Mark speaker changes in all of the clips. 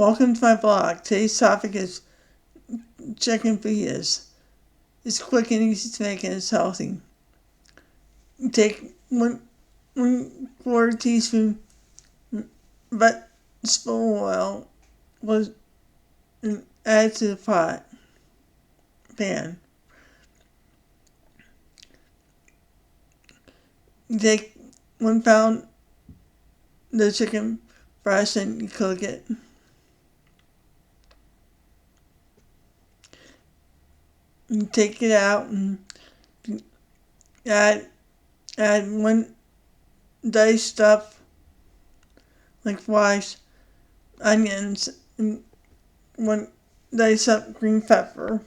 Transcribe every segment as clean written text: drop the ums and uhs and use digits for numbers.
Speaker 1: Welcome to my blog. Today's topic is chicken fajitas. It's quick and easy to make and it's healthy. Take one quarter teaspoon vegetable oil and add to the pan. Take 1 pound the chicken breast and you cook it. You take it out and add 1 diced up like rice, onions, and 1 diced up green pepper.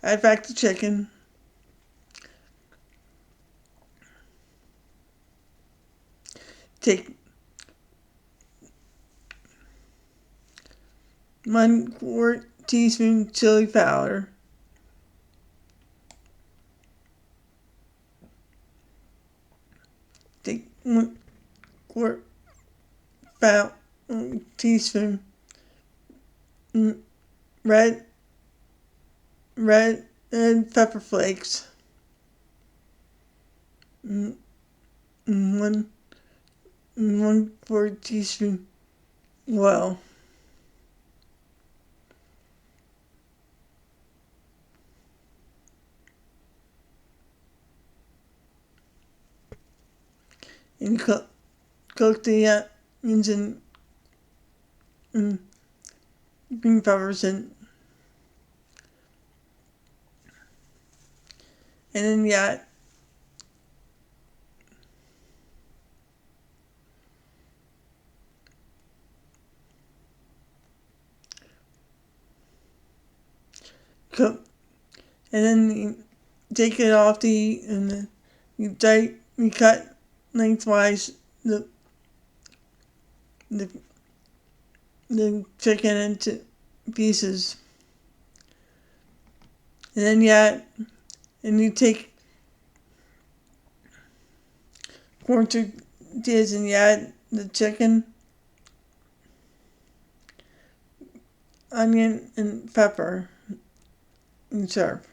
Speaker 1: Add back the chicken. Take 1/4 teaspoon chili powder. Take 1/4 teaspoon red and pepper flakes. 1/4 teaspoon oil. And cook the onions and green peppers and then cook, and then you take it off the heat and you cut lengthwise the chicken into pieces, and then you take corn tortillas and you add the chicken, onion, and pepper and serve.